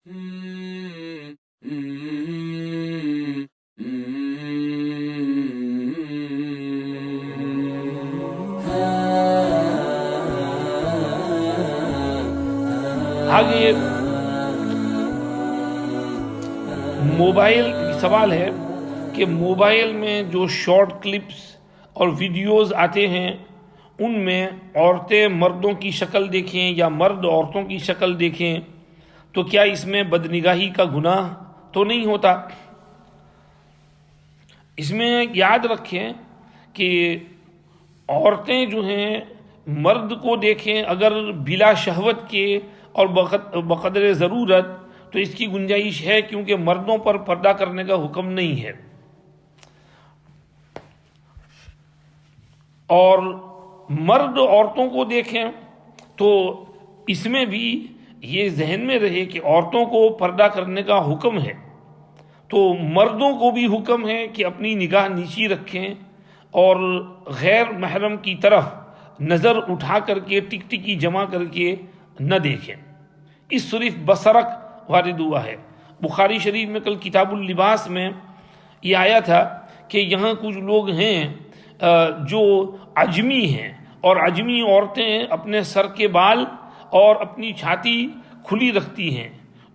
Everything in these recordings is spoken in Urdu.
آگے موبائل سوال ہے کہ موبائل میں جو شارٹ کلپس اور ویڈیوز آتے ہیں ان میں عورتیں مردوں کی شکل دیکھیں یا مرد عورتوں کی شکل دیکھیں تو کیا اس میں بدنگاہی کا گناہ تو نہیں ہوتا؟ اس میں یاد رکھیں کہ عورتیں جو ہیں مرد کو دیکھیں اگر بلا شہوت کے اور بقدر ضرورت تو اس کی گنجائش ہے، کیونکہ مردوں پر پردہ کرنے کا حکم نہیں ہے. اور مرد عورتوں کو دیکھیں تو اس میں بھی یہ ذہن میں رہے کہ عورتوں کو پردہ کرنے کا حکم ہے، تو مردوں کو بھی حکم ہے کہ اپنی نگاہ نیچی رکھیں اور غیر محرم کی طرف نظر اٹھا کر کے ٹک ٹکی جمع کر کے نہ دیکھیں. اس صرف بصرک وارد ہوا ہے. بخاری شریف میں کل کتاب اللباس میں یہ آیا تھا کہ یہاں کچھ لوگ ہیں جو عجمی ہیں، اور عجمی عورتیں اپنے سر کے بال اور اپنی چھاتی کھلی رکھتی ہیں،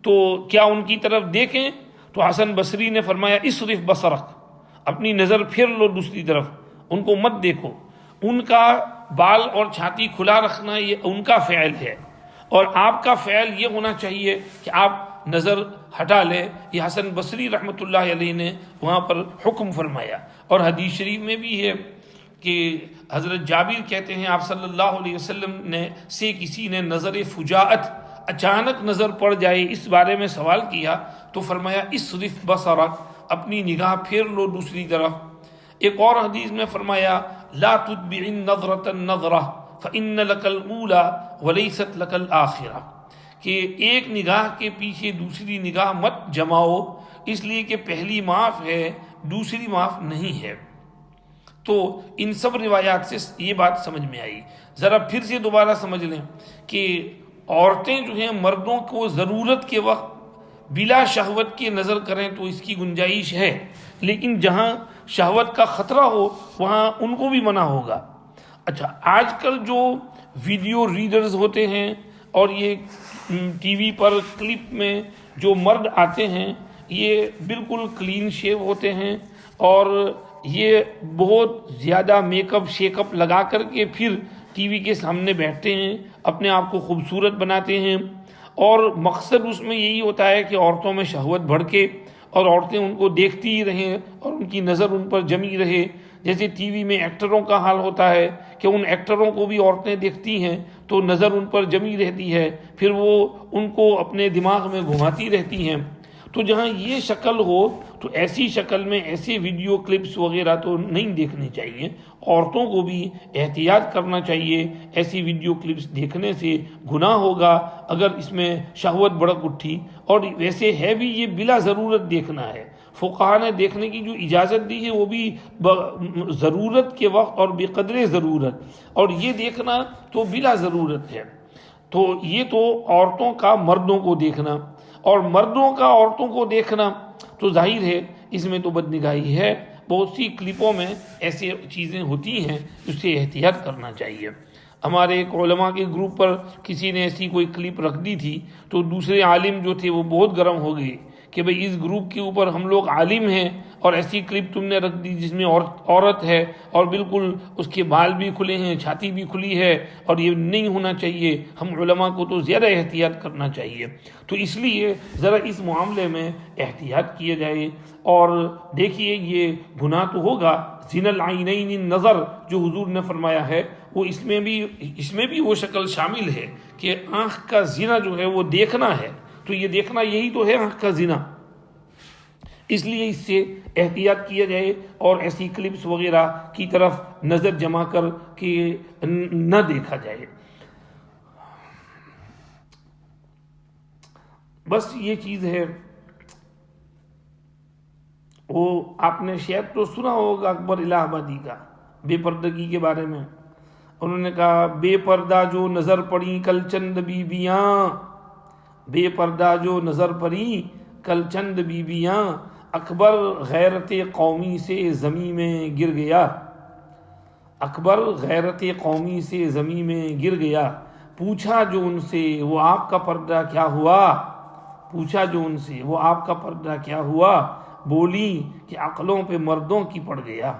تو کیا ان کی طرف دیکھیں؟ تو حسن بصری نے فرمایا اسرف بصرک، اپنی نظر پھیر لو دوسری طرف، ان کو مت دیکھو. ان کا بال اور چھاتی کھلا رکھنا یہ ان کا فعل ہے، اور آپ کا فعل یہ ہونا چاہیے کہ آپ نظر ہٹا لیں. یہ حسن بصری رحمۃ اللہ علیہ نے وہاں پر حکم فرمایا. اور حدیث شریف میں بھی ہے کہ حضرت جابر کہتے ہیں آپ صلی اللہ علیہ وسلم نے سے کسی نے نظر فجاعت، اچانک نظر پڑ جائے، اس بارے میں سوال کیا تو فرمایا اسرف بصرک، اپنی نگاہ پھیر لو دوسری طرف. ایک اور حدیث میں فرمایا لا تتبع النظرة النظرة فإن لك الأولى وليست لك الآخرة، کہ ایک نگاہ کے پیچھے دوسری نگاہ مت جماؤ، اس لیے کہ پہلی معاف ہے دوسری معاف نہیں ہے. تو ان سب روایات سے یہ بات سمجھ میں آئی. ذرا پھر سے دوبارہ سمجھ لیں کہ عورتیں جو ہیں مردوں کو ضرورت کے وقت بلا شہوت کے نظر کریں تو اس کی گنجائش ہے، لیکن جہاں شہوت کا خطرہ ہو وہاں ان کو بھی منع ہوگا. اچھا، آج کل جو ویڈیو ریڈرز ہوتے ہیں اور یہ ٹی وی پر کلپ میں جو مرد آتے ہیں یہ بالکل کلین شیو ہوتے ہیں اور یہ بہت زیادہ میک اپ شیک اپ لگا کر کے پھر ٹی وی کے سامنے بیٹھتے ہیں، اپنے آپ کو خوبصورت بناتے ہیں، اور مقصد اس میں یہی ہوتا ہے کہ عورتوں میں شہوت بھڑکے اور عورتیں ان کو دیکھتی ہی رہیں اور ان کی نظر ان پر جمی رہے. جیسے ٹی وی میں ایکٹروں کا حال ہوتا ہے کہ ان ایکٹروں کو بھی عورتیں دیکھتی ہیں تو نظر ان پر جمی رہتی ہے، پھر وہ ان کو اپنے دماغ میں گھماتی رہتی ہیں. تو جہاں یہ شکل ہو تو ایسی شکل میں ایسے ویڈیو کلپس وغیرہ تو نہیں دیکھنے چاہیے. عورتوں کو بھی احتیاط کرنا چاہیے، ایسی ویڈیو کلپس دیکھنے سے گناہ ہوگا اگر اس میں شہوت بھڑک اٹھی. اور ویسے ہے بھی یہ بلا ضرورت دیکھنا ہے. فقہا نے دیکھنے کی جو اجازت دی ہے وہ بھی ضرورت کے وقت اور بقدر ضرورت، اور یہ دیکھنا تو بلا ضرورت ہے. تو یہ تو عورتوں کا مردوں کو دیکھنا، اور مردوں کا عورتوں کو دیکھنا تو ظاہر ہے اس میں تو بدنگاہی ہے. بہت سی کلپوں میں ایسی چیزیں ہوتی ہیں جس سے احتیاط کرنا چاہیے. ہمارے ایک علماء کے گروپ پر کسی نے ایسی کوئی کلپ رکھ دی تھی تو دوسرے عالم جو تھے وہ بہت گرم ہو گئے کہ بھئی اس گروپ کے اوپر ہم لوگ عالم ہیں اور ایسی کلپ تم نے رکھ دی جس میں عورت ہے اور بالکل اس کے بال بھی کھلے ہیں، چھاتی بھی کھلی ہے، اور یہ نہیں ہونا چاہیے. ہم علماء کو تو زیادہ احتیاط کرنا چاہیے. تو اس لیے ذرا اس معاملے میں احتیاط کیے جائے. اور دیکھیے یہ گناہ تو ہوگا، زنا العینین النظر جو حضور نے فرمایا ہے وہ اس میں بھی وہ شکل شامل ہے کہ آنکھ کا زنا جو ہے وہ دیکھنا ہے. تو یہ دیکھنا یہی تو ہے آنکھ کا زنا. اس لیے اس سے احتیاط کیا جائے اور ایسی کلپس وغیرہ کی طرف نظر جما کر کے نہ دیکھا جائے. بس یہ چیز ہے. وہ آپ نے شاید تو سنا ہوگا اکبر الہ آبادی کا بے پردگی کے بارے میں. انہوں نے کہا بے پردہ جو نظر پڑی کل چند بیویاں، بے پردہ جو نظر پری کل چند بیویاں، اکبر غیرت قومی سے زمین میں گر گیا، اکبر غیرت قومی سے زمین میں گر گیا، پوچھا جو ان سے وہ آپ کا پردہ کیا ہوا، پوچھا جو ان سے وہ آپ کا پردہ کیا ہوا، بولی کہ عقلوں پہ مردوں کی پڑ گیا،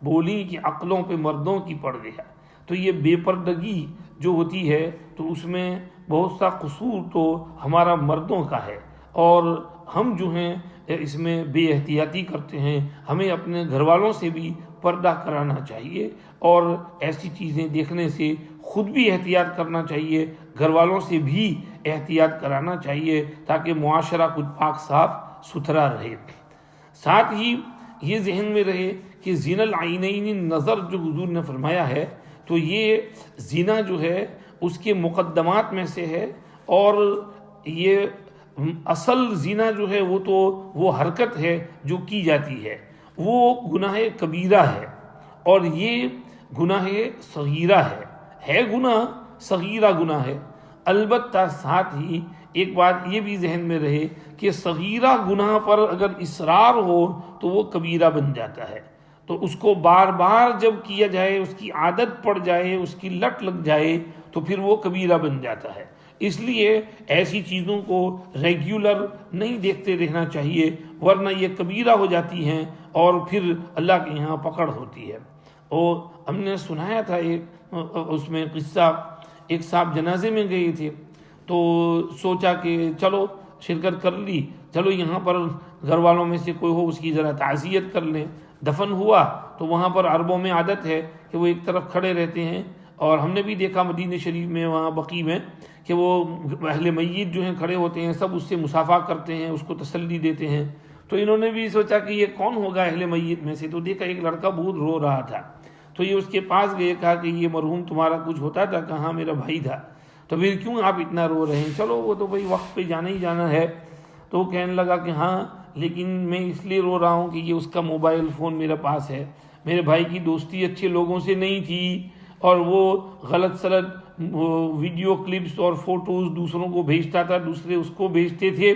بولی کہ عقلوں پہ مردوں کی پڑ گیا۔ تو یہ بے پردگی جو ہوتی ہے تو اس میں بہت سا قصور تو ہمارا مردوں کا ہے، اور ہم جو ہیں اس میں بے احتیاطی کرتے ہیں۔ ہمیں اپنے گھر والوں سے بھی پردہ کرانا چاہیے، اور ایسی چیزیں دیکھنے سے خود بھی احتیاط کرنا چاہیے، گھر والوں سے بھی احتیاط کرانا چاہیے، تاکہ معاشرہ کچھ پاک صاف ستھرا رہے۔ ساتھ ہی یہ ذہن میں رہے کہ زنا العینین نظر جو حضور نے فرمایا ہے، تو یہ زنا جو ہے اس کے مقدمات میں سے ہے، اور یہ اصل زنا جو ہے وہ تو وہ حرکت ہے جو کی جاتی ہے، وہ گناہ کبیرہ ہے، اور یہ گناہ صغیرہ ہے گناہ صغیرہ گناہ ہے۔ البتہ ساتھ ہی ایک بات یہ بھی ذہن میں رہے کہ صغیرہ گناہ پر اگر اصرار ہو تو وہ کبیرہ بن جاتا ہے، تو اس کو بار بار جب کیا جائے، اس کی عادت پڑ جائے، اس کی لت لگ جائے، تو پھر وہ کبیرہ بن جاتا ہے۔ اس لیے ایسی چیزوں کو ریگولر نہیں دیکھتے رہنا چاہیے، ورنہ یہ کبیرہ ہو جاتی ہیں اور پھر اللہ کے یہاں پکڑ ہوتی ہے۔ اور ہم نے سنایا تھا ایک اس میں قصہ، ایک صاحب جنازے میں گئے تھے، تو سوچا کہ چلو شرکت کر لی، چلو یہاں پر گھر والوں میں سے کوئی ہو اس کی ذرا تعزیت کر لیں۔ دفن ہوا تو وہاں پر عربوں میں عادت ہے کہ وہ ایک طرف کھڑے رہتے ہیں، اور ہم نے بھی دیکھا مدینہ شریف میں وہاں بقیع میں کہ وہ اہل میت جو ہیں کھڑے ہوتے ہیں، سب اس سے مصافحہ کرتے ہیں، اس کو تسلی دیتے ہیں۔ تو انہوں نے بھی سوچا کہ یہ کون ہوگا اہل میت میں سے، تو دیکھا ایک لڑکا بہت رو رہا تھا، تو یہ اس کے پاس گئے، کہا کہ یہ مرحوم تمہارا کچھ ہوتا تھا؟ کہا میرا بھائی تھا۔ تو پھر کیوں آپ اتنا رو رہے ہیں؟ چلو وہ تو بھائی وقت پہ جانا ہی جانا ہے۔ تو وہ کہنے لگا کہ ہاں، لیکن میں اس لیے رو رہا ہوں کہ یہ اس کا موبائل فون میرے پاس ہے، میرے بھائی کی دوستی اچھے لوگوں سے نہیں تھی، اور وہ غلط سلط ویڈیو کلپس اور فوٹوز دوسروں کو بھیجتا تھا، دوسرے اس کو بھیجتے تھے،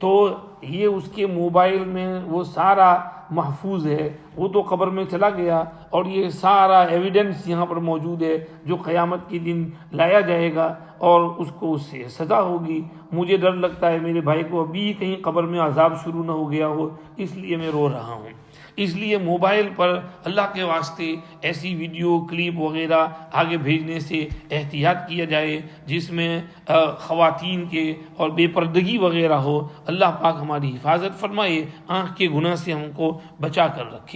تو یہ اس کے موبائل میں وہ سارا محفوظ ہے، وہ تو قبر میں چلا گیا، اور یہ سارا ایویڈنس یہاں پر موجود ہے جو قیامت کے دن لایا جائے گا، اور اس کو اس سے سزا ہوگی۔ مجھے ڈر لگتا ہے میرے بھائی کو ابھی کہیں قبر میں عذاب شروع نہ ہو گیا ہو، اس لیے میں رو رہا ہوں۔ اس لیے موبائل پر اللہ کے واسطے ایسی ویڈیو کلپ وغیرہ آگے بھیجنے سے احتیاط کیا جائے جس میں خواتین کے اور بے پردگی وغیرہ ہو۔ اللہ پاک ہماری حفاظت فرمائے، آنکھ کے گناہ سے ہم کو بچا کر رکھے۔